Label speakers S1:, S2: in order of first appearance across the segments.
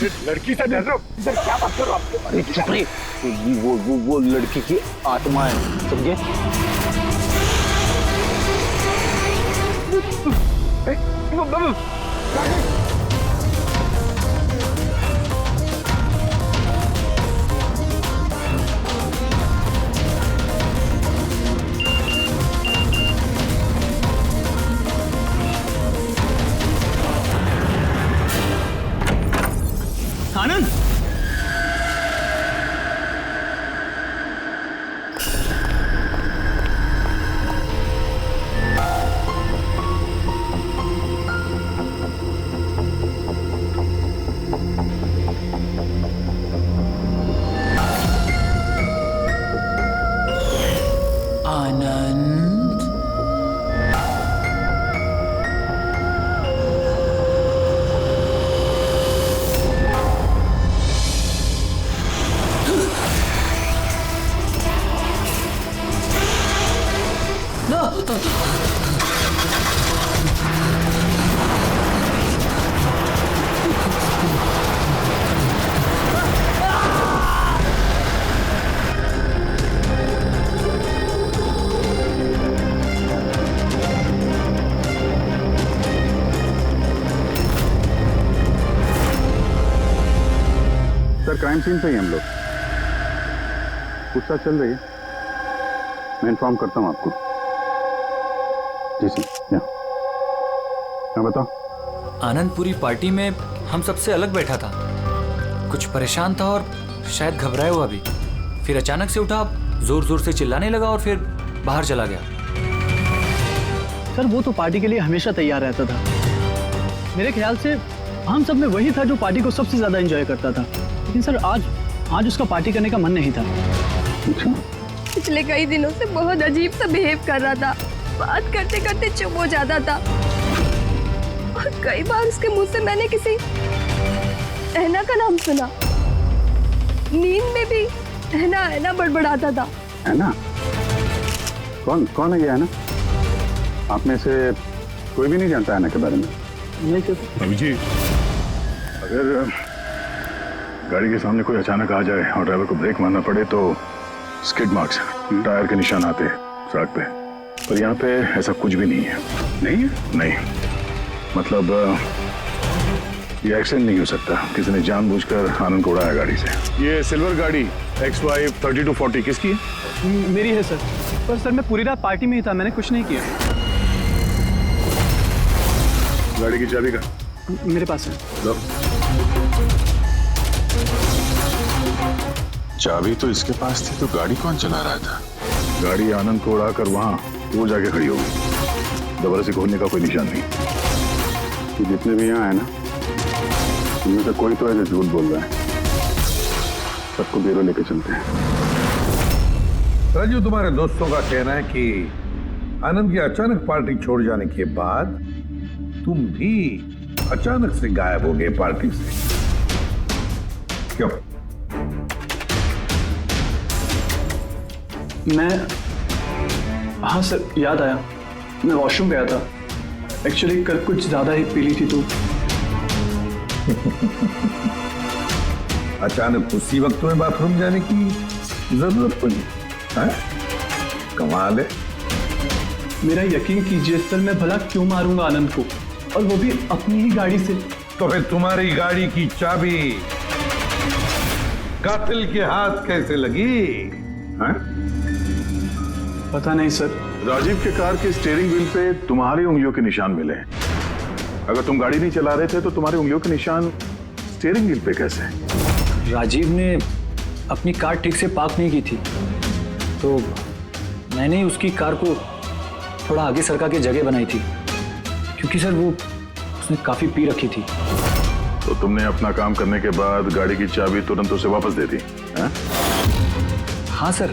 S1: लड़की से डर रहे हो? सर क्या बात कर रहे हो आप?
S2: अरे चुप रही, वो लड़की की आत्मा है, समझे?
S3: आनंद, आनंद,
S4: सर क्राइम सीन पे ही हम लोग पूछताछ चल रही है, मैं इन्फॉर्म करता हूँ आपको। जी सर। हाँ बताओ।
S3: आनंद पूरी पार्टी में हम सबसे अलग बैठा था, कुछ परेशान था और शायद घबराया हुआ भी। फिर अचानक से उठा, जोर जोर से चिल्लाने लगा और फिर बाहर चला गया।
S5: सर वो तो पार्टी के लिए हमेशा तैयार रहता था। मेरे ख्याल से हम सब में वही था जो पार्टी को सबसे ज्यादा एंजॉय करता था। लेकिन सर आज उसका पार्टी करने का मन नहीं था।
S6: पिछले कई दिनों से बहुत अजीब सा बिहेव कर रहा था, बात करते करते चुप हो जाता था और कई बार उसके मुंह से मैंने किसी ऐना का नाम सुना। नींद में भी ऐना ऐना बड़बड़ाता था।
S4: ऐना? कौन है ये ऐना? आप में से कोई भी नहीं जानता ऐना के बारे में?
S5: नहीं सर।
S4: रवि जी, अगर गाड़ी के सामने कोई अचानक आ जाए और ड्राइवर को ब्रेक मारना पड़े तो स्किड मार्क्स, टायर के निशान आते हैं सड़क पे, पर यहाँ पे ऐसा कुछ भी नहीं है। नहीं है? नहीं, मतलब ये एक्सीडेंट नहीं हो सकता। किसी ने जानबूझकर आनंद को उड़ाया गाड़ी से। ये सिल्वर गाड़ी XY 3240 किसकी है?
S5: मेरी है सर। पर सर मैं पूरी रात पार्टी में ही था, मैंने कुछ नहीं किया।
S4: गाड़ी की चाबी का?
S5: मेरे पास है।
S4: लो।
S7: चाबी तो इसके पास थी, तो गाड़ी कौन चला रहा था?
S4: गाड़ी आनंद को उड़ाकर वहां वो जाके खड़ी होगी। दोबारा से खोलने का कोई निशान नहीं। तो जितने भी यहाँ है ना, उनमें से कोई तो ऐसे झूठ बोल रहा है। सबको ब्यूरो लेके चलते हैं।
S1: राजू, तुम्हारे दोस्तों का कहना है कि आनंद की अचानक पार्टी छोड़ जाने के बाद तुम भी अचानक से गायब हो गए पार्टी से। क्यों?
S5: हाँ सर, याद आया, मैं वॉशरूम गया था। एक्चुअली कल कुछ ज्यादा ही पी ली थी तो।
S1: अचानक उसी वक्त तुम्हें बाथरूम जाने की जरूरत पड़ी? कमाल है।
S5: मेरा यकीन कीजिए सर, मैं भला क्यों मारूंगा आनंद को, और वो भी अपनी ही गाड़ी से।
S1: तो फिर तुम्हारी गाड़ी की चाबी कातिल के हाथ कैसे लगी?
S5: पता नहीं सर।
S4: राजीव के कार के स्टीयरिंग व्हील पे तुम्हारी उंगलियों के निशान मिले। अगर तुम गाड़ी नहीं चला रहे थे तो तुम्हारी उंगलियों के निशान स्टीयरिंग व्हील पे कैसे?
S3: राजीव ने अपनी कार ठीक से पार्क नहीं की थी, तो मैंने उसकी कार को थोड़ा आगे सरका के जगह बनाई थी, क्योंकि सर वो उसने काफी पी रखी थी।
S4: तो तुमने अपना काम करने के बाद गाड़ी की चाबी तुरंत उसे वापस दे दी?
S3: हाँ सर,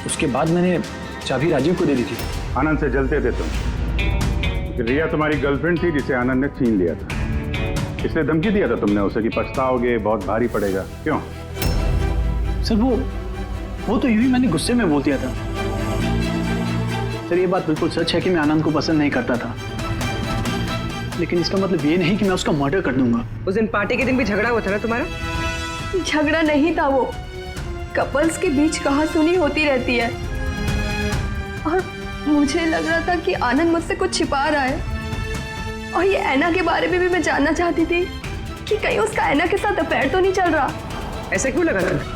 S3: उसके बाद मैंने चाबी राजीव को दे दी थी।
S4: आनंद से जलते थे तुम। रिया तुम्हारी गर्लफ्रेंड थी जिसे आनंद ने छीन लिया था, इसलिए धमकी दिया था तुमने उसे कि पछताओगे, बहुत भारी पड़ेगा। क्यों?
S5: सर वो तो यूं ही मैंने गुस्से में बोल दिया था। सर ये बात बिल्कुल सच है कि मैं आनंद को पसंद नहीं करता था, लेकिन इसका मतलब ये नहीं कि मैं उसका मर्डर कर दूंगा।
S8: उस दिन पार्टी के दिन भी झगड़ा हुआ था ना तुम्हारा?
S6: झगड़ा नहीं था वो, कपल्स के बीच कहासुनी होती रहती है और मुझे लग रहा था कि आनंद मुझसे कुछ छिपा रहा है। और ये ऐना के बारे में भी मैं जानना चाहती थी कि कहीं उसका ऐना के साथ अफेयर तो नहीं चल रहा।
S8: ऐसा क्यों लगा तुम्हें?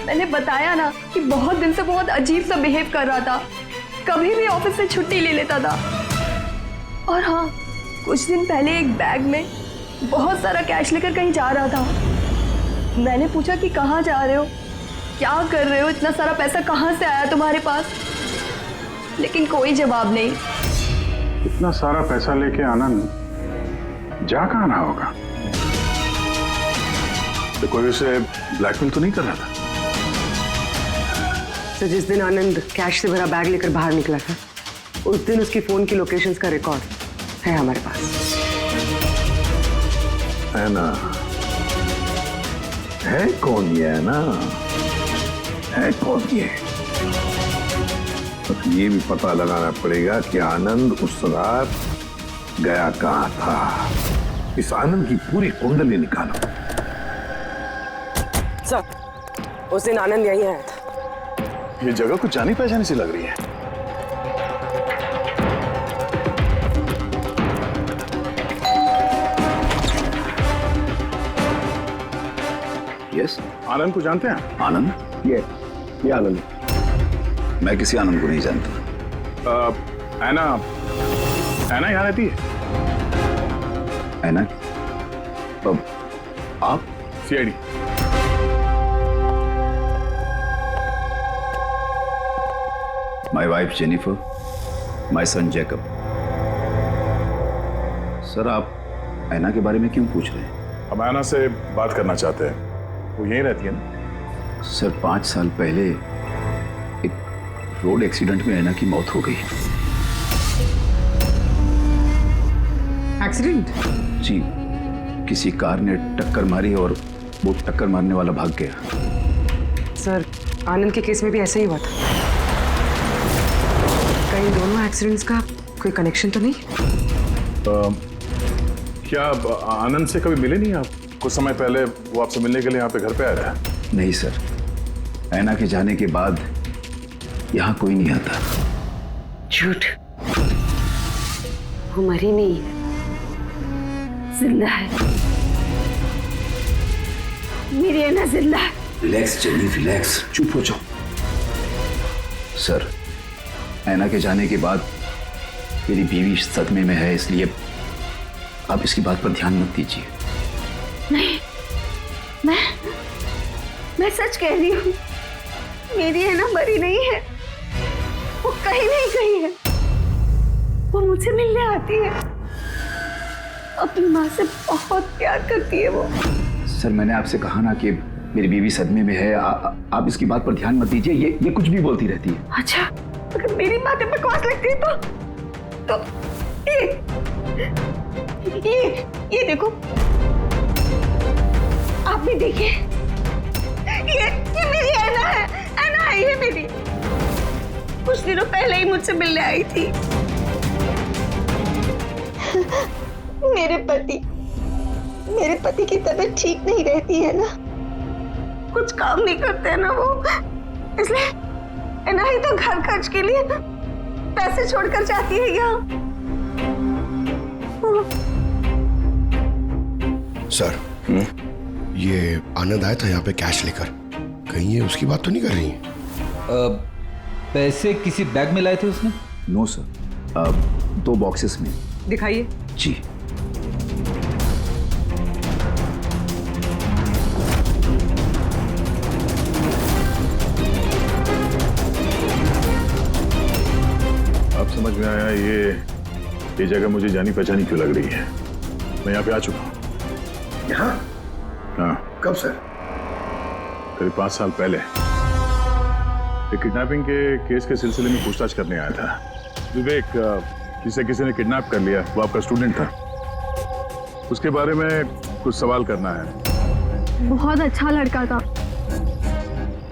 S6: मैंने बताया ना कि बहुत दिन से बहुत अजीब सा बिहेव कर रहा था, कभी भी ऑफिस से छुट्टी ले लेता था। और हाँ, कुछ दिन पहले एक बैग में बहुत सारा कैश लेकर कहीं जा रहा था। मैंने पूछा कि कहाँ जा रहे हो, क्या कर रहे हो, इतना सारा पैसा कहाँ से आया तुम्हारे पास, लेकिन कोई जवाब नहीं।
S4: इतना सारा पैसा लेके आनंद जा कहाँ रहा होगा? तो कोई उसे ब्लैकमेल तो नहीं कर रहा था?
S8: तो जिस दिन आनंद कैश से भरा बैग लेकर बाहर निकला था, उस दिन उसकी फोन की लोकेशंस का रिकॉर्ड है हमारे पास।
S1: ऐना है कौन ये ऐना? है कौन ये? बस ये भी पता लगाना पड़ेगा कि आनंद उस रात गया कहाँ था। इस आनंद की पूरी कुंडली निकालो।
S8: सर, उस दिन आनंद यहीं आया था।
S4: ये जगह कुछ जानी पहचानी सी लग रही है।
S9: यस,
S4: आनंद को जानते हैं?
S9: आनंद?
S2: ये आनंद।
S9: मैं किसी आनंद को नहीं जानता।
S4: ऐना यहाँ रहती है?
S9: ऐना? अब आप?
S4: CID.
S9: My wife Jennifer, my son Jacob. Sir, आप ऐना के बारे में क्यों पूछ रहे हैं?
S4: हम ऐना से बात करना चाहते हैं। वो यहीं रहती है ना?
S9: सर, 5 साल पहले एक रोड एक्सीडेंट में ऐना की मौत हो गई।
S8: एक्सीडेंट?
S9: जी, किसी कार ने टक्कर मारी और वो टक्कर मारने वाला भाग गया।
S8: सर, आनंद के केस में भी ऐसा ही हुआ था। कहीं दोनों एक्सीडेंट्स का कोई कनेक्शन तो नहीं?
S4: क्या आनंद से कभी मिले नहीं आप? कुछ समय पहले वो आपसे मिलने के लिए यहाँ पे घर पे आया था।
S9: नहीं सर, ऐना के जाने के बाद यहाँ कोई नहीं आता।
S10: झूठ, वो मरी नहीं है, जिंदा है। मेरी ऐना जिंदा है।
S9: रिलैक्स जेनी, रिलैक्स, चुप हो जाओ। सर, ऐना के जाने के बाद मेरी बीवी सदमे में है, इसलिए आप इसकी बात पर ध्यान मत दीजिए।
S10: नहीं, मैं सच कह रही हूँ, मेरी ऐना मरी नहीं है, वो कहीं नहीं गई है। वो मुझसे मिलने आती है, अपनी माँ से बहुत प्यार करती है वो।
S9: सर, मैंने आपसे कहा ना कि मेरी बीवी सदमे में है, आप इसकी बात पर ध्यान मत दीजिए। ये कुछ भी बोलती रहती है।
S10: अच्छा, अगर मेरी बातें बकवास लगती है तो ये देखो, आप भी देखिए, ये मेरी ऐना है। ऐना है ये मेरी। कुछ दिनों पहले ही मुझसे मिलने आई थी। मेरे पति की तबीयत ठीक नहीं रहती है ना, कुछ काम नहीं करते हैं ना वो, इसलिए ऐना ही तो घर खर्च के लिए पैसे छोड़कर जाती है यहाँ।
S11: सर, ये आनंद आया था यहाँ पे कैश लेकर, कहीं ये उसकी बात तो नहीं कर रही है?
S3: पैसे किसी बैग में लाए थे उसने?
S9: नो सर, 2 बॉक्सेस में।
S8: दिखाइए।
S9: जी।
S4: अब समझ में आया ये जगह मुझे जानी पहचानी क्यों लग रही है। मैं यहाँ पे आ चुका हूँ।
S1: यहाँ?
S4: हाँ।
S1: कब सर?
S4: करीब 5 साल पहले एक किडनैपिंग के केस के सिलसिले में पूछताछ करने आया था। विवेक, जिसे किसी ने किडनैप कर लिया, वो आपका स्टूडेंट था। उसके बारे में कुछ सवाल करना है।
S6: बहुत अच्छा लड़का था,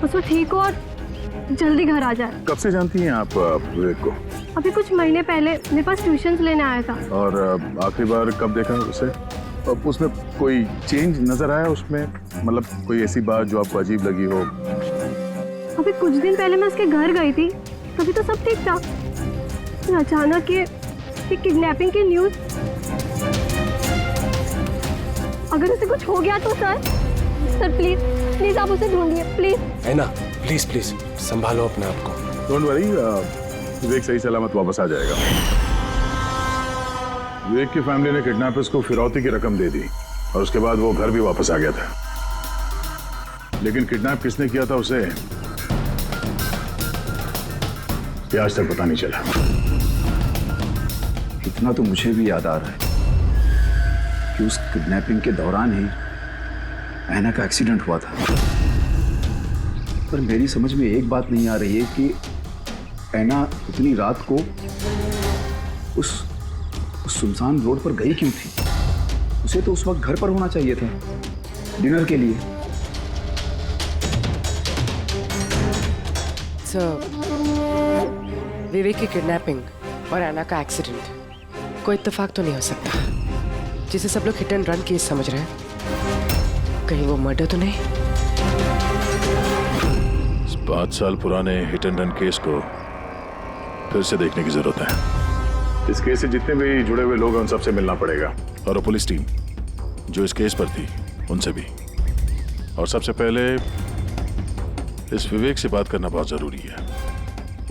S6: बस वो ठीक हो और जल्दी घर आ जाए।
S4: कब से जानती हैं आप विवेक को?
S6: अभी कुछ महीने पहले मेरे पास ट्यूशन्स लेने आया था।
S4: और आखिरी बार कब देखा उसे? अब उसमें कोई चेंज नजर आया उसमें? मतलब कोई ऐसी बात जो आपको अजीब लगी हो?
S6: अभी कुछ दिन पहले मैं उसके घर गई थी, तभी तो सब ठीक था। फिर अचानक ये किडनैपिंग की न्यूज़। अगर उसे कुछ हो गया तो सर प्लीज आप उसे ढूंढिए प्लीज।
S11: है ना, प्लीज प्लीज संभालो अपने आप को।
S4: डोंट वरी, विवेक सही सलामत वापस आ जाएगा। विवेक की फैमिली ने किडनैपर्स को फिरौती की रकम दे दी और उसके बाद वो घर भी वापस आ गया था। लेकिन किडनैप किसने किया था उसे ये आज तक पता नहीं चला।
S9: इतना तो मुझे भी याद आ रहा है कि उस किडनैपिंग के दौरान ही ऐना का एक्सीडेंट हुआ था। पर मेरी समझ में एक बात नहीं आ रही है कि ऐना उतनी रात को उस सुनसान रोड पर गई क्यों थी? उसे तो उस वक्त घर पर होना चाहिए था डिनर के लिए।
S8: विवेक की किडनैपिंग और ऐना का एक्सीडेंट कोई इत्तेफाक तो नहीं हो सकता, जिसे सब लोग हिट एंड रन केस समझ रहे हैं। कहीं वो मर्डर तो नहीं?
S4: 5 साल पुराने हिट एंड रन केस को फिर से देखने की जरूरत है। इस केस से जितने भी जुड़े हुए लोग हैं उन सबसे मिलना पड़ेगा, और पुलिस टीम जो इस केस पर थी उनसे भी। और सबसे पहले इस विवेक से बात करना बहुत जरूरी है।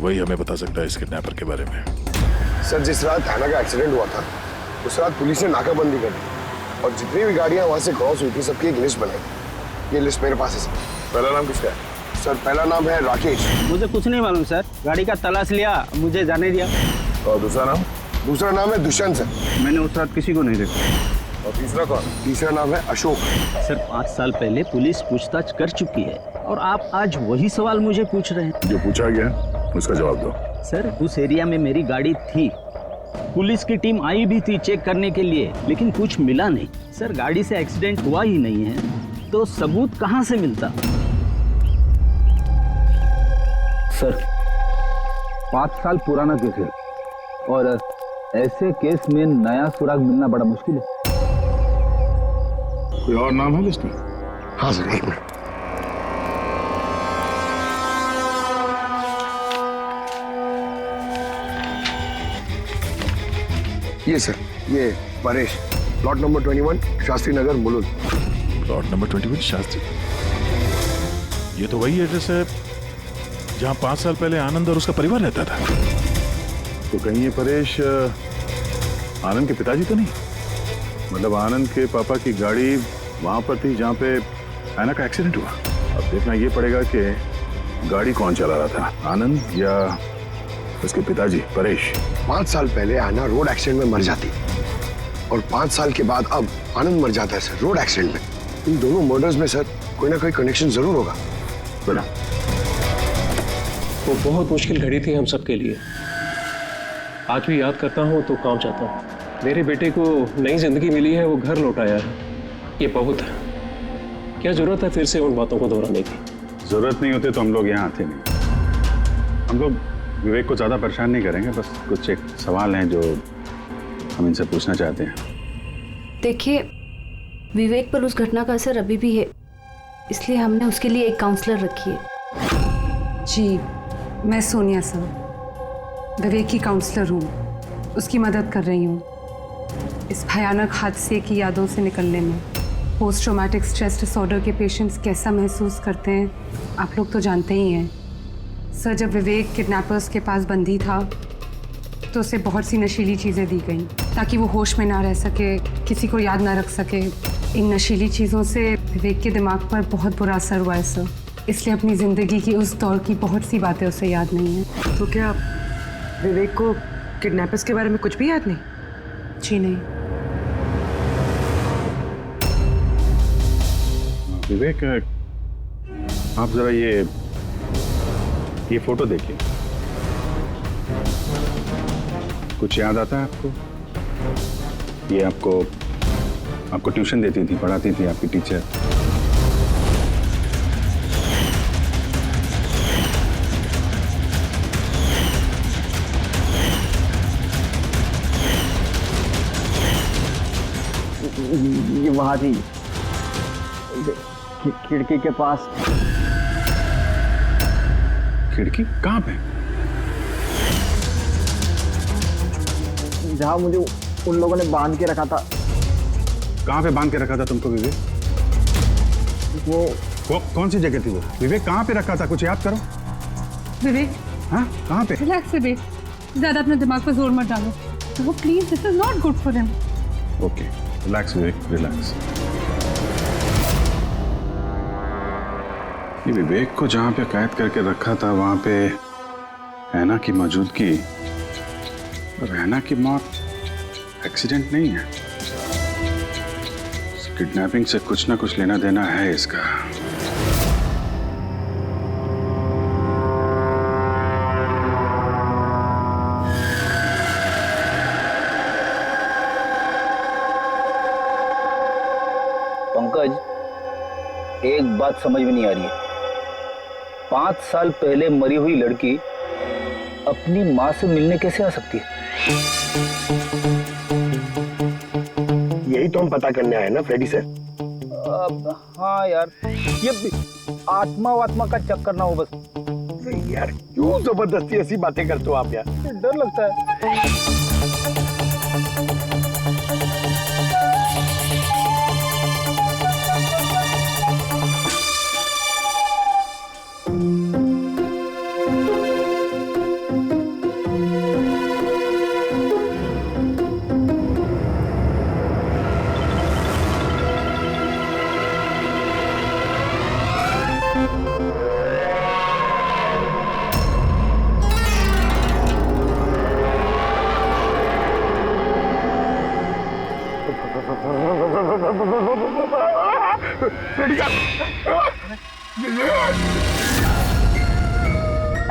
S4: वही हमें बता सकता है इस किडनैपर के बारे में।
S11: सर, जिस रात ऐना का एक्सीडेंट हुआ था उस रात पुलिस ने नाकाबंदी कर दी और जितनी भी गाड़ियां वहां से क्रॉस हुई थी सबकी एक लिस्ट बनाई। ये लिस्ट मेरे पास है सर।
S4: पहला नाम किसका है?
S11: सर, पहला नाम है राकेश।
S5: मुझे कुछ नहीं मालूम सर, गाड़ी का तलाश लिया, मुझे जाने दिया।
S4: और दूसरा नाम?
S11: दूसरा नाम है दुष्यंत सर।
S5: मैंने उस रात किसी को नहीं देखा।
S4: और तीसरा कौन?
S11: तीसरा नाम है अशोक।
S5: सर 5 साल पहले पुलिस पूछताछ कर चुकी है और आप आज वही सवाल मुझे पूछ रहे हैं।
S4: जो पूछा गया उसका जवाब दो।
S5: सर उस एरिया में मेरी गाड़ी थी, पुलिस की टीम आई भी थी चेक करने के लिए, लेकिन कुछ मिला नहीं। सर गाड़ी से एक्सीडेंट हुआ ही नहीं है तो सबूत कहां से मिलता?
S9: सर 5 साल पुराना केस है और ऐसे केस में नया सुराग मिलना बड़ा मुश्किल है।
S4: कोई और नाम है लिस्ट में?
S11: हाँ सर, एक मिनट। ये सर, ये Paresh, plot number 21 Shastri Nagar Mulund.
S4: Plot number 21 Shastri. ये तो वही एड्रेस है जहां 5 साल पहले आनंद और उसका परिवार रहता था। तो कहीं ये परेश आनंद के पिताजी तो नहीं? मतलब आनंद के पापा की गाड़ी वहां पर थी जहां पे ऐना का एक्सीडेंट हुआ। अब देखना ये पड़ेगा कि गाड़ी कौन चला रहा था, आनंद या उसके पिताजी परेश।
S11: 5 साल पहले ऐना रोड एक्सीडेंट में मर जाती और 5 साल के बाद अब आनंद मर जाता है सर रोड एक्सीडेंट में। इन दोनों मर्डर्स में सर कोई ना कोई कनेक्शन जरूर होगा।
S4: बोला
S12: वो बहुत मुश्किल घड़ी थी हम सबके लिए। आज भी याद करता हूँ तो काम चाहता हूँ। मेरे बेटे को नई जिंदगी मिली है, वो घर लौटाया है, ये बहुत है। क्या जरूरत है फिर से उन बातों को दोहराने की?
S4: जरूरत नहीं होती तो हम लोग यहाँ आते नहीं। हम लोग विवेक को ज्यादा परेशान नहीं करेंगे, बस कुछ एक सवाल हैं जो हम इनसे पूछना चाहते हैं।
S10: देखिए, विवेक पर उस घटना का असर अभी भी है, इसलिए हमने उसके लिए एक काउंसलर रखी है।
S13: जी, मैं सोनिया सर, विवेक की काउंसलर हूँ, उसकी मदद कर रही हूँ इस भयानक हादसे की यादों से निकलने में। पोस्ट ट्रॉमेटिक स्ट्रेस डिसऑर्डर के पेशेंट्स कैसा महसूस करते हैं आप लोग तो जानते ही हैं। सर, जब विवेक किडनैपर्स के पास बंदी था तो उसे बहुत सी नशीली चीज़ें दी गई ताकि वो होश में ना रह सके, किसी को याद ना रख सके। इन नशीली चीज़ों से विवेक के दिमाग पर बहुत बुरा असर हुआ है सर, इसलिए अपनी ज़िंदगी की उस दौर की बहुत सी बातें उसे याद नहीं है।
S8: तो क्या विवेक को किडनैपर्स के बारे में कुछ भी याद नहीं?
S13: जी नहीं।
S4: विवेक, आप जरा ये फोटो देखिए, कुछ याद आता है आपको? ये आपको ट्यूशन देती थी, पढ़ाती थी आपकी टीचर।
S2: ये वहां थी, खिड़की के पास।
S4: खिड़की कहाँ पे?
S2: जहाँ मुझे उन लोगों ने बांध के रखा था।
S4: कहाँ पे बांध के रखा था तुमको विवेक? वो कौन सी जगह थी वो? विवेक कहाँ पे रखा था, कुछ याद करो।
S13: विवेक,
S4: हाँ कहाँ पे?
S13: रिलैक्स विवेक, ज्यादा अपने दिमाग पर जोर मत डालो। तो वो please, this is not good for him.
S4: Okay, relax Vivek, relax. ये विवेक को जहाँ पे कैद करके रखा था वहाँ पे हैना की मौजूदगी और हैना की मौत एक्सीडेंट नहीं है। किडनैपिंग से कुछ ना कुछ लेना देना है इसका।
S2: पंकज, एक बात समझ में नहीं आ रही है। 5 साल पहले मरी हुई लड़की अपनी माँ से मिलने कैसे आ सकती है?
S11: यही तो हम पता करने आए ना फ्रेडी से।
S2: हाँ यार, ये आत्मा का चक्कर ना हो बस।
S11: यार क्यों जबरदस्ती ऐसी बातें करते हो आप यार?
S2: डर लगता है।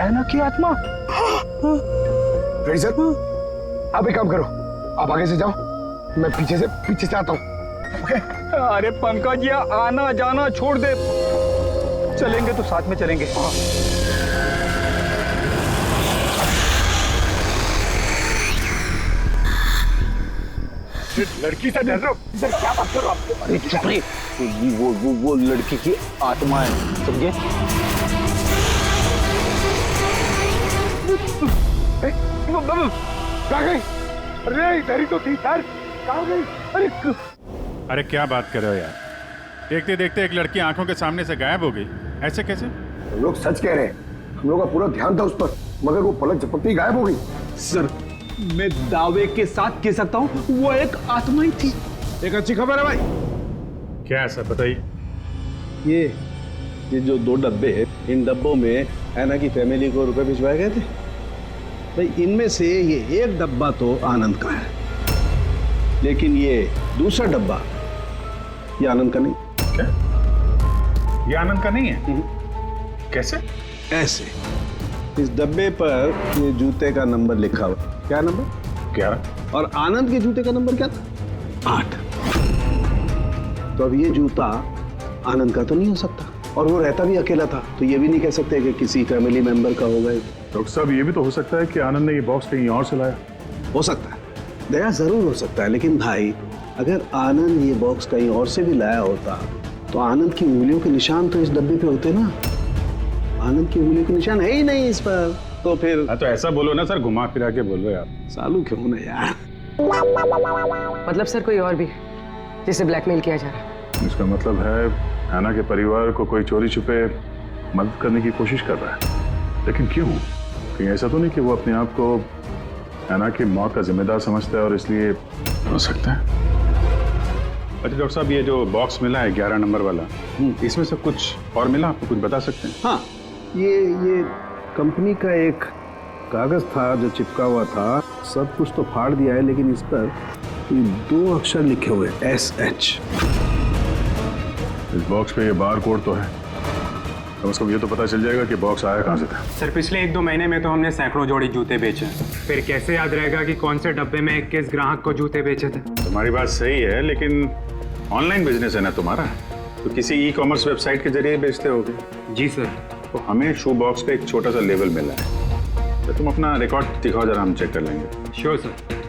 S11: ऐना की आत्मा। फ्रेडी सर, आप एक काम करो, आप आगे से जाओ, मैं पीछे से आता हूँ।
S2: अरे पंकज, ये आना जाना छोड़ दे, चलेंगे तो साथ में चलेंगे।
S11: लड़की से डर रहे हो सर? क्या बात कर रहे हो आप?
S2: अरे चुप रहे, वो लड़की की आत्मा है, समझे?
S11: कहाँ गई? अरे इधर ही तो थी यार, कहाँ गई?
S7: अरे क्या बात कर रहे हो यार? देखते देखते एक लड़की आंखों के सामने से गायब हो गई, ऐसे कैसे?
S11: हम लोग सच कह रहे हैं, हम लोग का पूरा ध्यान था उस पर, मगर वो पलक झपकते ही गायब हो गई।
S9: सर, मैं दावे के साथ कह सकता हूँ वो एक आत्मा ही थी।
S4: एक अच्छी खबर है भाई। क्या है सर, बताइए।
S9: ये जो 2 डब्बे हैं, इन डब्बों में ऐना की फैमिली को रुपए भिजवाए गए थे भाई। इनमें से ये एक डब्बा तो आनंद का है, लेकिन ये दूसरा डब्बा ये आनंद का नहीं।
S4: क्या? ये आनंद का नहीं है? कैसे?
S9: ऐसे, इस डब्बे पर ये जूते का नंबर लिखा हुआ। क्या नंबर?
S4: 11।
S9: और आनंद के जूते का नंबर क्या था? 8। तो अब ये जूता आनंद का तो नहीं हो सकता, और वो रहता भी अकेला था, तो ये भी नहीं कह सकते कि किसी फैमिली मेंबर का होगा।
S4: डॉक्टर साहब, ये भी तो हो सकता है कि आनंद ने ये बॉक्स कहीं और से लाया।
S9: हो सकता है, दया जरूर हो सकता है, लेकिन भाई अगर आनंद ये बॉक्स कहीं और से भी लाया होता तो आनंद की उंगलियों के निशान तो इस डब्बे पे होते ना। आनंद की उंगलियों के निशान है ही नहीं इस पर, तो फिर।
S4: तो ऐसा बोलो ना सर, घुमा फिरा के बोलो यार।
S9: सालू क्यों ना यार।
S8: मतलब सर कोई और भी जिसे ब्लैकमेल किया जा रहा है?
S4: इसका मतलब है हैना के परिवार को कोई चोरी छुपे मदद करने की कोशिश कर रहा है, लेकिन क्यों? कहीं ऐसा तो नहीं कि वो अपने आप को हैना की मौत का जिम्मेदार समझता है और इसलिए? हो सकता है। अच्छा डॉक्टर साहब, ये जो बॉक्स मिला है 11 नंबर वाला, इसमें से कुछ और मिला? आपको कुछ बता सकते हैं?
S9: हाँ, ये कंपनी का एक कागज था जो चिपका हुआ था। सब कुछ तो फाड़ दिया है, लेकिन इस पर 2 अक्षर लिखे हुए SH।
S4: इस बॉक्स पे ये बार कोड तो है, कम से कम ये तो पता चल जाएगा कि बॉक्स आया कहाँ से था।
S14: सर, पिछले 1-2 महीने में तो हमने सैकड़ों जोड़ी जूते बेचे, फिर कैसे याद रहेगा कि कौन से डब्बे में किस ग्राहक को जूते बेचे थे?
S4: तुम्हारी बात सही है, लेकिन ऑनलाइन बिजनेस है ना तुम्हारा, तो किसी ई-कॉमर्स वेबसाइट के जरिए बेचते होगे।
S14: जी सर।
S4: तो हमें शू बॉक्स पे एक छोटा सा लेबल मिला है, तो तुम अपना रिकॉर्ड दिखाओ जरा, हम चेक कर लेंगे।
S14: Sure sir.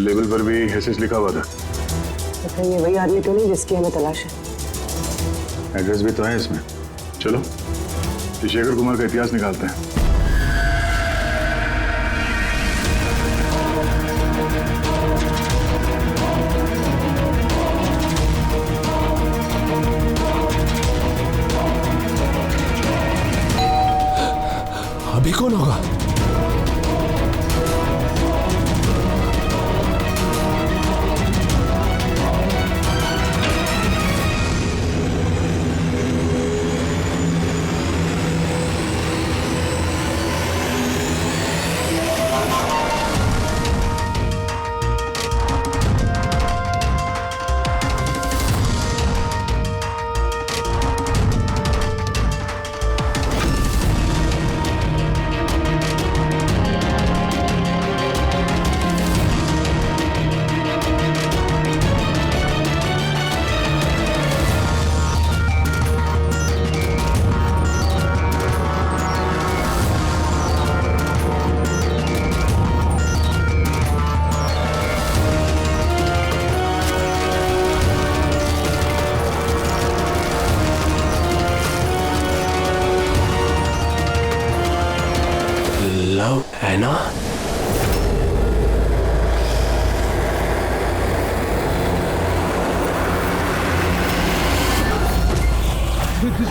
S4: लेबल पर भी एसएस लिखा हुआ था।
S8: तो कहीं ये वही आदमी तो नहीं जिसकी हमें तलाश है?
S4: एड्रेस भी तो है इसमें। चलो शेखर कुमार का इतिहास निकालते हैं।
S11: अभी कौन होगा? लव ऐना?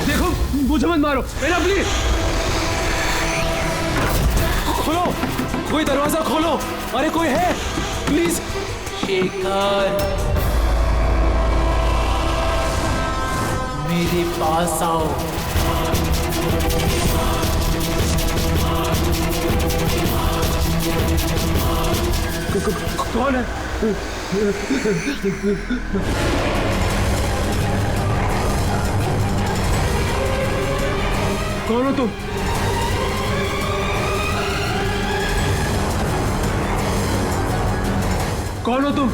S12: देखो, मुझे मत मारो, ऐना प्लीज। खोलो, कोई दरवाजा खोलो। अरे कोई है, प्लीज।
S15: शेखर, मेरे पास आओ।
S12: कौन है? कौन हो तुम? कौन हो तुम?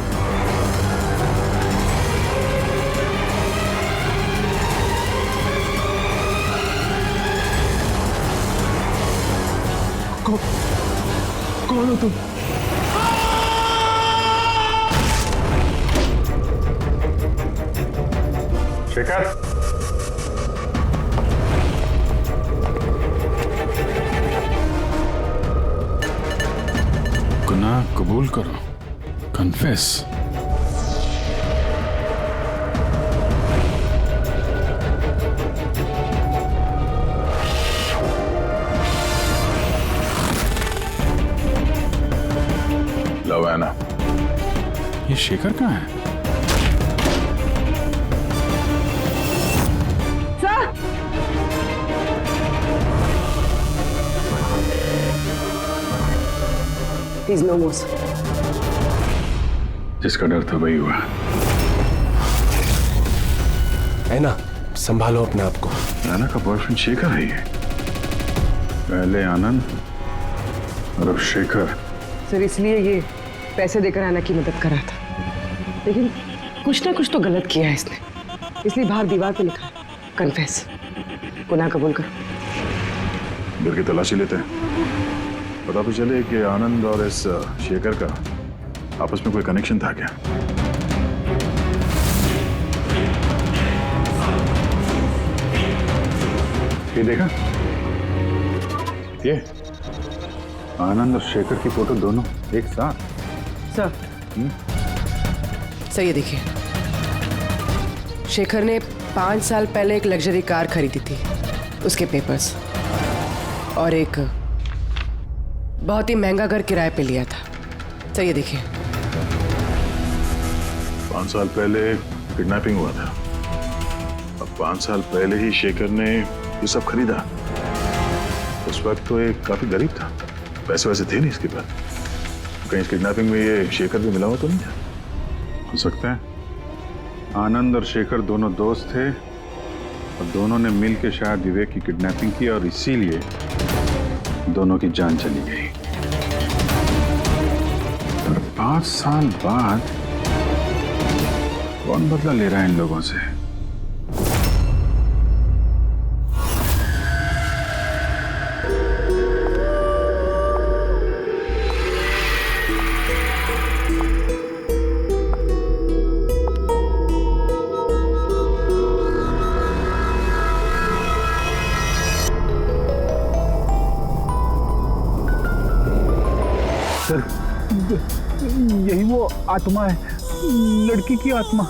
S12: कौन हो तुम?
S7: शेखर, गुनाह कबूल करो, कन्फेस।
S4: लव ऐना,
S7: ये शेखर कहाँ है?
S8: He's no more.
S4: जिसका डर था वही हुआ।
S11: ऐना, संभालो अपने आप को।
S4: ऐना का बॉयफ्रेंड शेखर है ये। पहले आनंद और अब शेखर।
S8: सर इसलिए ये पैसे देकर ऐना की मदद कर रहा था, लेकिन कुछ ना कुछ तो गलत किया है इसने, इसलिए बाहर दीवार पे लिखा है कन्फेस, गुनाह कबूल करो।
S4: घर की तलाशी लेते हैं, पता तो चले कि आनंद और इस शेखर का आपस में कोई कनेक्शन था क्या। ये देखा, ये आनंद और शेखर की फोटो दोनों एक साथ।
S8: सर, सर ये देखिए, शेखर ने 5 साल पहले एक लग्जरी कार खरीदी थी, उसके पेपर्स, और एक बहुत ही महंगा घर किराए पे लिया था। सर ये देखिए,
S4: 5 साल पहले किडनैपिंग हुआ था। अब 5 साल पहले ही शेखर ने ये सब खरीदा। उस वक्त तो एक काफी गरीब था, पैसे वैसे थे नहीं इसके पास। कहीं इस किडनैपिंग में ये शेखर भी मिला हुआ तो नहीं था? हो सकता है आनंद और शेखर दोनों दोस्त थे और दोनों ने मिल के शायद विवेक की किडनैपिंग की और इसीलिए दोनों की जान चली गई। और 5 साल बाद कौन बदला ले रहा है इन लोगों से?
S5: वो आत्मा है, लड़की की आत्मा।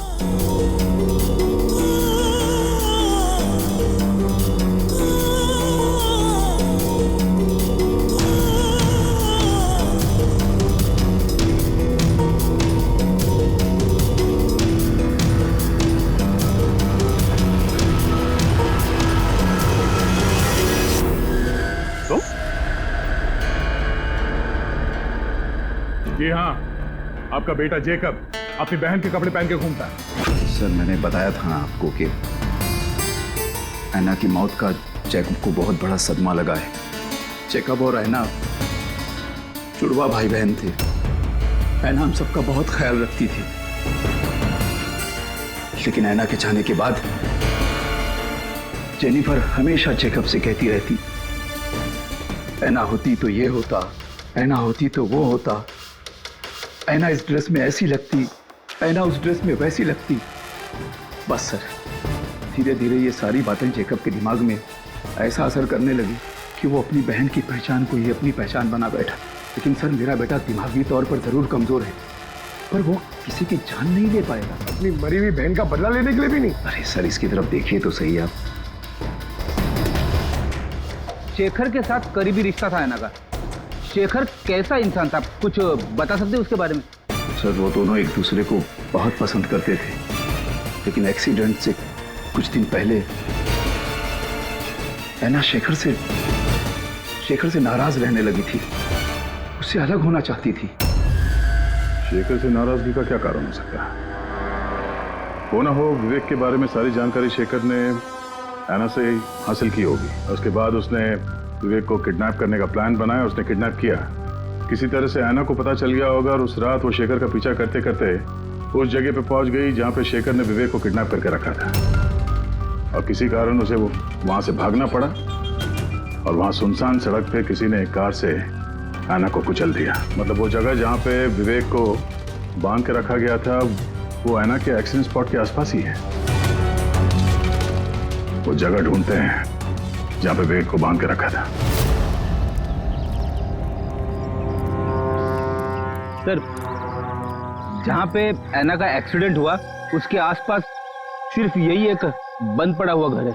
S4: जी हाँ, आपका बेटा जेकब अपनी बहन के कपड़े पहन के घूमता है।
S9: सर मैंने बताया था ना आपको कि ऐना की मौत का जैकब को बहुत बड़ा सदमा लगा है। जैकब और ऐना जुड़वा भाई बहन थे। ऐना हम सबका बहुत ख्याल रखती थी, लेकिन ऐना के जाने के बाद जेनिफर हमेशा जैकब से कहती रहती, ऐना होती तो ये होता, ऐना होती तो वो होता, ऐना इस ड्रेस में ऐसी लगती, ऐना उस ड्रेस में वैसी लगती। बस सर, धीरे धीरे ये सारी बातें जेकब के दिमाग में ऐसा असर करने लगी कि वो अपनी बहन की पहचान को ही अपनी पहचान बना बैठा। लेकिन सर मेरा बेटा दिमागी तौर पर जरूर कमजोर है, पर वो किसी की जान नहीं ले पाएगा।
S11: अपनी मरी हुई बहन का बदला लेने के लिए भी नहीं।
S9: अरे सर इसकी तरफ देखिए तो सही आप।
S2: शेखर के साथ करीबी रिश्ता था ऐना का। शेखर कैसा इंसान था, कुछ बता सकते उसके बारे में?
S9: सर वो दोनों एक दूसरे को बहुत पसंद करते थे, लेकिन एक्सीडेंट से कुछ दिन पहले ऐना शेखर से नाराज रहने लगी थी, उससे अलग होना चाहती थी।
S4: शेखर से नाराजगी का क्या कारण हो सकता है? हो ना हो विवेक के बारे में सारी जानकारी शेखर ने ऐना से हासिल की होगी। उसके बाद उसने विवेक को किडनैप करने का प्लान बनाया, उसने किडनैप किया। किसी तरह से ऐना को पता चल गया होगा और उस रात वो शेखर का पीछा करते करते उस जगह पे पहुंच गई जहां पे शेखर ने विवेक को किडनैप करके रखा था, और किसी कारण उसे वो वहां से भागना पड़ा और वहां सुनसान सड़क पे किसी ने एक कार से ऐना को कुचल दिया। मतलब वो जगह जहां पे विवेक को बांध के रखा गया था वो ऐना के एक्सीडेंट स्पॉट के आसपास ही है। वो जगह ढूंढते हैं जहां पे विवेक को बांध के रखा था।
S2: सर जहां पे ऐना का एक्सीडेंट हुआ उसके आसपास सिर्फ यही एक बंद पड़ा हुआ घर है।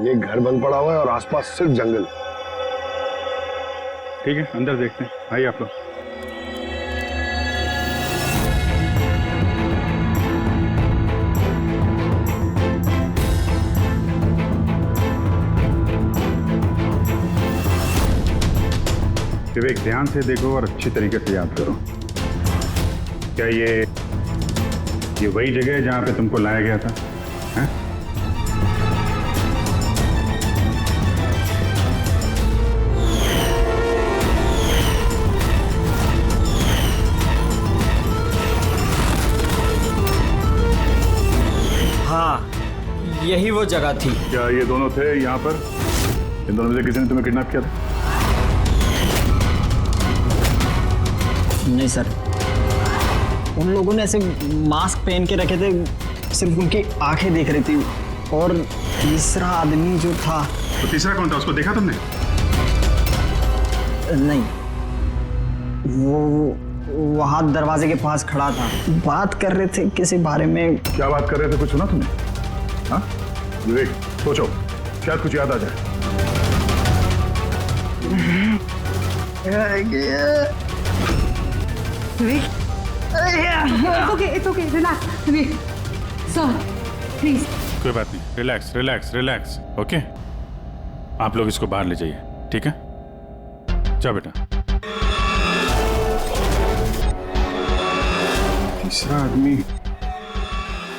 S11: ये घर बंद पड़ा हुआ है और आसपास सिर्फ जंगल।
S7: ठीक है, अंदर देखते हैं। आइए आप लोग। विवेक ध्यान से देखो और अच्छी तरीके से याद करो। क्या ये वही जगह है जहां पे तुमको लाया गया था? है?
S16: हाँ, यही वो जगह थी।
S4: क्या ये दोनों थे यहाँ पर? इन दोनों में से किसी ने तुम्हें किडनैप किया था?
S16: नहीं सर, उन लोगों ने ऐसे मास्क पहन के रखे थे, सिर्फ उनकी आंखें देख रही थी। और तीसरा आदमी जो था।
S7: तो तीसरा कौन था, उसको देखा तुमने?
S16: नहीं, वो वहां दरवाजे के पास खड़ा था, बात कर रहे थे किसी बारे में।
S4: क्या बात कर रहे थे, कुछ सुना तुमने? हाँ विवेक, सोचो, शायद कुछ याद आ जाए।
S10: It's okay, relax. Sir, please.
S7: कोई बात नहीं, रिलैक्स रिलैक्स रिलैक्स। ओके, आप लोग इसको बाहर ले जाइए, ठीक है? जाओ बेटा। तीसरा आदमी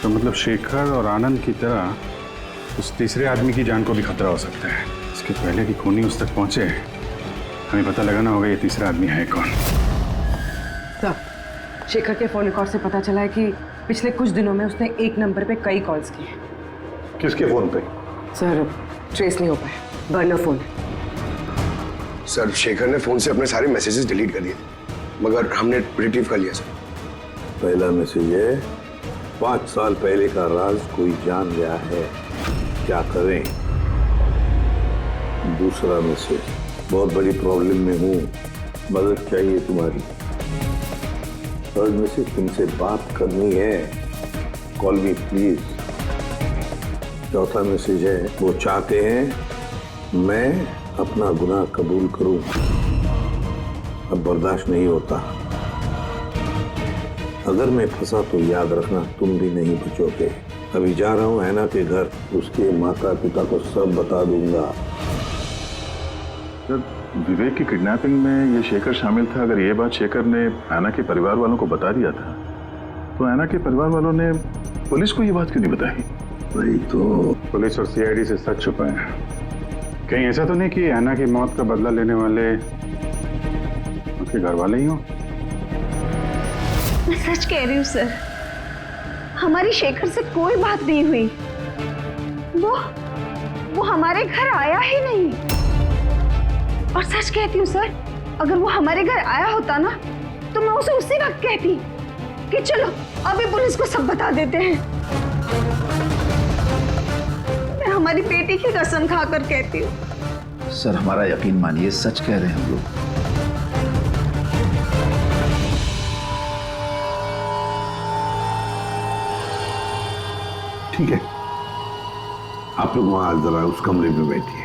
S7: तो मतलब शेखर और आनंद की तरह उस तीसरे आदमी की जान को भी खतरा हो सकता है। इसके पहले कि खूनी उस तक पहुंचे, हमें पता लगाना होगा ये तीसरा आदमी है कौन।
S8: सर, शेखर के फोन रिकॉर्ड से पता चला है कि पिछले कुछ दिनों में उसने एक नंबर पे कई कॉल्स की हैं।
S4: किसके फोन पे?
S8: सर ट्रेस नहीं हो पाया, बर्नर फोन है।
S11: सर शेखर ने फोन से अपने सारे मैसेजेस डिलीट कर दिए, मगर हमने रिट्रीव कर लिया सर।
S1: पहला मैसेज है, 5 साल पहले का राज कोई जान गया है, क्या करें। दूसरा मैसेज, बहुत बड़ी प्रॉब्लम में हूँ, मदद चाहिए तुम्हारी। थर्ड में से तुमसे बात करनी है, कॉल मी प्लीज। चौथा मैसेज है, वो चाहते हैं मैं अपना गुनाह कबूल करूं, अब बर्दाश्त नहीं होता। अगर मैं फंसा तो याद रखना तुम भी नहीं बचोगे। अभी जा रहा हूं ऐना के घर, उसके माता पिता को सब बता दूंगा।
S4: सर, विवेक की किडनैपिंग में ये शेखर शामिल था। अगर ये बात शेखर ने ऐना के परिवार वालों को बता दिया था, तो ऐना के परिवार वालों ने पुलिस को ये बात क्यों नहीं बताई?
S1: वही तो,
S7: पुलिस और सीआईडी से सच छुपाए। कहीं ऐसा तो नहीं कि ऐना की मौत का बदला लेने वाले उसके घर वाले ही हों?
S10: मैं सच कह रही हूँ सर, हमारी शेखर से कोई बात नहीं हुई। वो हमारे घर आया ही नहीं। और सच कहती हूँ सर, अगर वो हमारे घर आया होता ना, तो मैं उसे उसी वक्त कहती कि चलो अभी पुलिस को सब बता देते हैं। मैं हमारी बेटी की कसम खाकर कहती हूँ।
S9: सर, हमारा यकीन मानिए, सच कह रहे हैं हम लोग।
S1: ठीक है, आप लोग वहां जरा उस कमरे में बैठिए।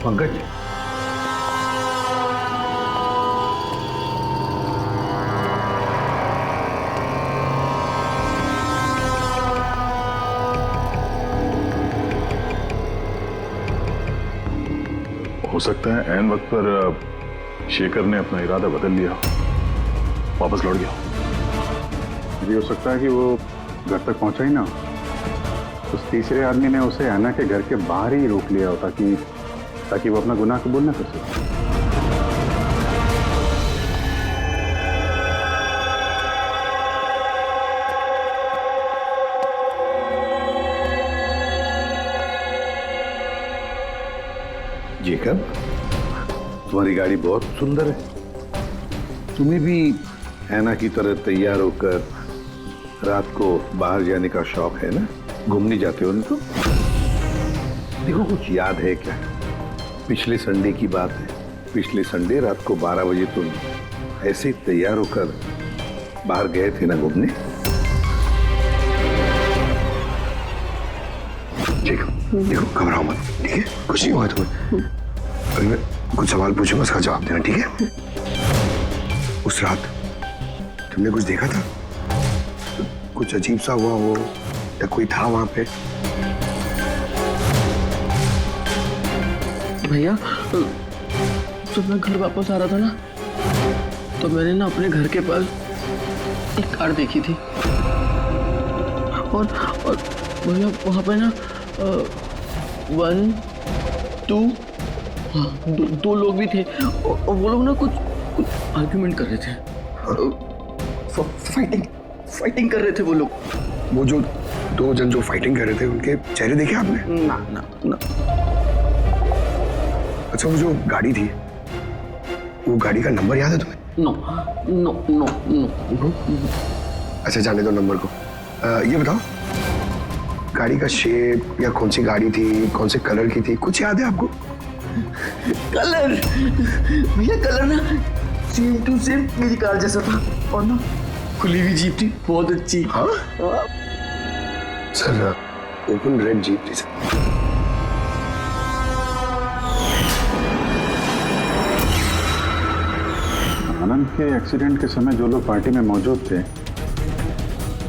S1: पंकज,
S4: हो सकता है ऐन वक्त पर शेखर ने अपना इरादा बदल लिया, वापस लौट गया।
S7: ये हो सकता है कि वो घर तक पहुंचा ही ना, उस तीसरे आदमी ने उसे ऐना के घर के बाहर ही रोक लिया हो ताकि वो अपना गुनाह कबूल न कर सके।
S1: जेकब, तुम्हारी गाड़ी बहुत सुंदर है। तुम्हें भी ऐना की तरह तैयार होकर रात को बाहर जाने का शौक है ना? घूमने जाते हो ना? तो देखो, कुछ याद है क्या? पिछले संडे की बात है। पिछले संडे रात को 12 बजे तुम ऐसे ही तैयार होकर बाहर गए थे ना घूमने?
S11: देखो, घबराओ मत, ठीक है? कुछ नहीं हुआ तुम्हें। अगर मैं कुछ सवाल पूछूंगा, उसका जवाब देना, ठीक है? उस रात तुमने कुछ देखा था? कुछ अजीब सा हुआ हो, या कोई था वहां पे?
S16: भैया, जब मैं घर वापस आ रहा था ना, तो मैंने ना अपने घर के पास एक कार देखी थी। और भैया वहाँ पे ना 1, 2, हाँ, दो लोग भी थे। और वो लोग ना कुछ आर्ग्यूमेंट कर रहे थे, फाइटिंग कर रहे थे वो लोग।
S11: वो जो 2 जन जो फाइटिंग कर रहे थे, उनके चेहरे देखे आपने?
S16: ना।
S11: अच्छा, वो जो गाड़ी थी, वो गाड़ी का नंबर याद है तुम्हें? नो। अच्छा, जाने दो नंबर को। ये बताओ, गाड़ी का शेप या कौन सी गाड़ी थी, कौन से कलर की थी, कुछ याद है आपको?
S16: कलर? भैया कलर ना सेम टू सेम मेरी कार जैसा था, और ना खुली हुई जीप थी, बहुत अच्छी।
S11: हाँ? सर, ओपन रेड जीप थी सर।
S7: आनंद के एक्सीडेंट के समय जो लोग पार्टी में मौजूद थे,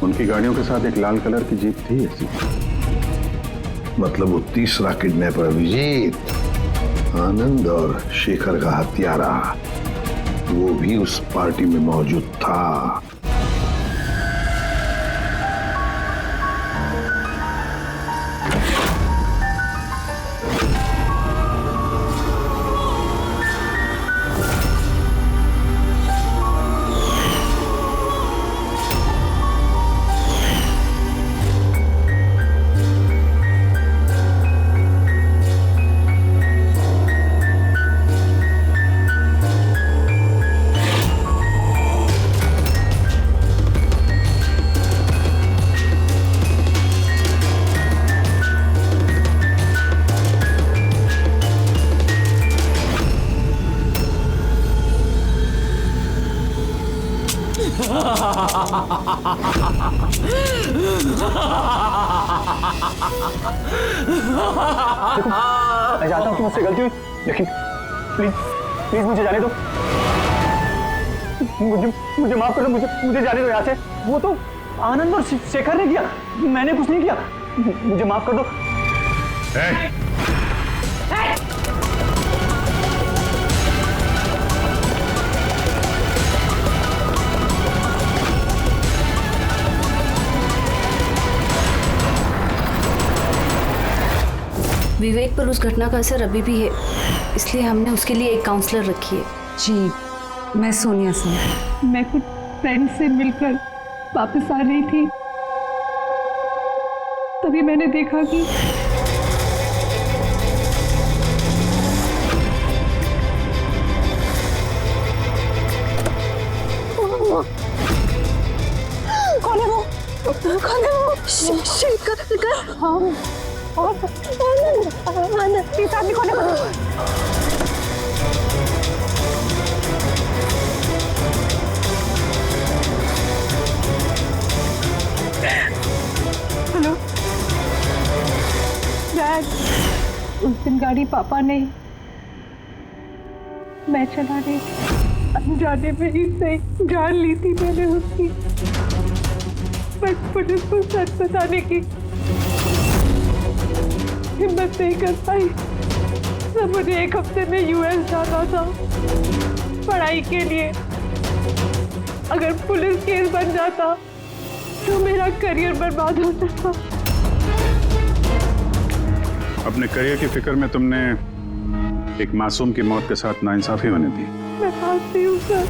S7: उनकी गाड़ियों के साथ एक लाल कलर की जीप थी ऐसी।
S1: मतलब वो तीसरा किडनैपर अभिजीत, आनंद और शेखर का हत्यारा, वो भी उस पार्टी में मौजूद था।
S5: मैं चाहता हूँ कि मुझसे गलती हुई, लेकिन प्लीज प्लीज मुझे जाने दो। मुझे माफ कर दो, मुझे जाने दो यहाँ से। वो तो आनंद और शेखर ने किया, मैंने कुछ नहीं किया। मुझे माफ कर दो।
S10: विवेक पर उस घटना का असर अभी भी है, इसलिए हमने उसके लिए एक काउंसलर रखी है।
S13: जी मैं सोनिया सर।
S6: मैं कुछ फ्रेंड से मिलकर वापस आ रही थी, तभी मैंने देखा कि कौन है वो? कौन है वो? शेखर। हाँ और आनंद इस आदमी कौन है? हेलो डैड, उस दिन गाड़ी पापा ने, मैं चला रही थी, अनजाने में ही सही जान ली थी मैंने उसकी, बट पुलिस को सच बताने की हिम्मत नहीं कर पाई। तो मुझे एक हफ्ते में यूएस जाना था पढ़ाई के लिए। अगर पुलिस केस बन जाता तो मेरा करियर बर्बाद हो सकता।
S7: अपने करियर की फिक्र में तुमने एक मासूम की मौत के साथ नाइंसाफी होने दी।
S6: मैं मानती हूँ सर,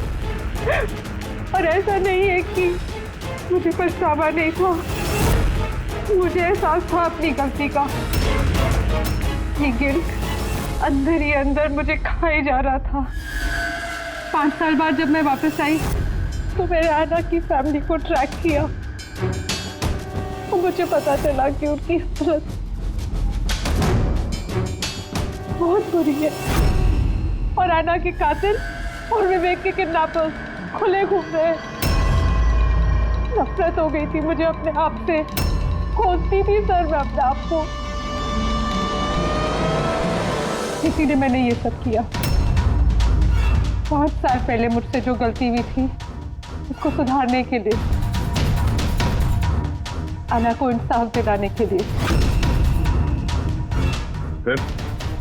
S6: और ऐसा नहीं है कि मुझे पछतावा नहीं था, मुझे एहसास था अपनी गलती का। ये गिल्ट अंदर ही अंदर मुझे खाए जा रहा था। 5 साल बाद जब मैं वापस आई तो मैंने आना की फैमिली को ट्रैक किया और मुझे पता चला कि उनकी हालत बहुत बुरी है और आना के कातिल और विवेक के किडनैपर्स खुले घूम रहे हैं। नफरत हो गई थी मुझे अपने आप से, खोजती थी सर मैं अपने आप को, इसीलिए मैंने ये सब किया। 5 साल पहले मुझसे जो गलती हुई थी उसको सुधारने के लिए, आना को इंसाफ दिलाने के लिए।
S7: फिर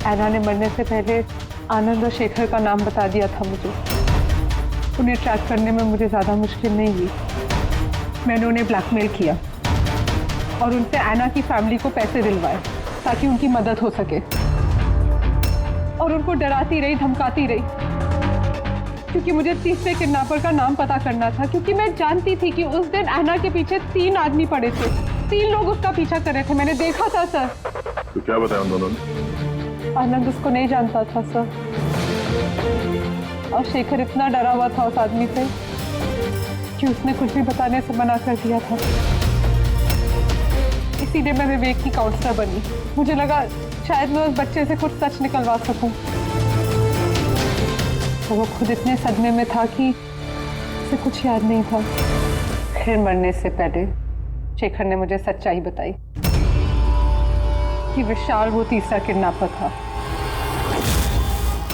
S6: ऐना ने मरने से पहले आनंद और शेखर का नाम बता दिया था मुझे। उन्हें ट्रैक करने में मुझे ज़्यादा मुश्किल नहीं हुई। मैंने उन्हें ब्लैकमेल किया और उनसे ऐना की फैमिली को पैसे दिलवाए ताकि उनकी मदद हो सके, और उनको डराती रही, धमकाती रही, क्योंकि मुझे तीसरे किडनैपर का नाम पता करना था, क्योंकि मैं जानती थी कि उस दिन ऐना के पीछे 3 आदमी पड़े थे, 3 लोग उसका पीछा कर रहे थे। मैंने देखा था सर।
S4: तो क्या बताया उन दोनों ने?
S6: आनंद उसको नहीं जानता था सर, और शेखर इतना डरा हुआ था उस आदमी से कि उसने कुछ भी बताने से मना कर दिया था। इसीलिए मैं विवेक की काउंसलर बनी। मुझे लगा शायद मैं उस बच्चे से कुछ सच निकलवा सकूं। तो वो खुद इतने सदमे में था कि उसे कुछ याद नहीं था। फिर मरने से पहले शेखर ने मुझे सच्चाई बताई कि विशाल वो तीसरा किडनैपर था।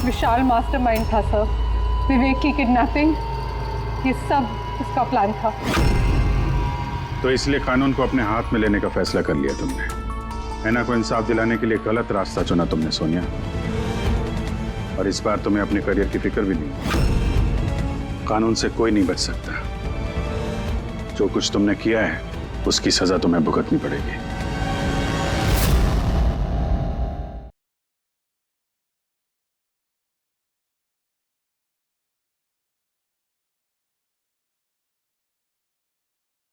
S6: विशाल मास्टरमाइंड था सर। विवेक की किडनैपिंग, ये सब उसका प्लान था।
S7: तो इसलिए कानून को अपने हाथ में लेने का फैसला कर लिया तुमने। ऐना को इंसाफ दिलाने के लिए गलत रास्ता चुना तुमने सोनिया, और इस बार तुम्हें अपने करियर की फिक्र भी नहीं। कानून से कोई नहीं बच सकता। जो कुछ तुमने किया है उसकी सजा तुम्हें भुगतनी पड़ेगी।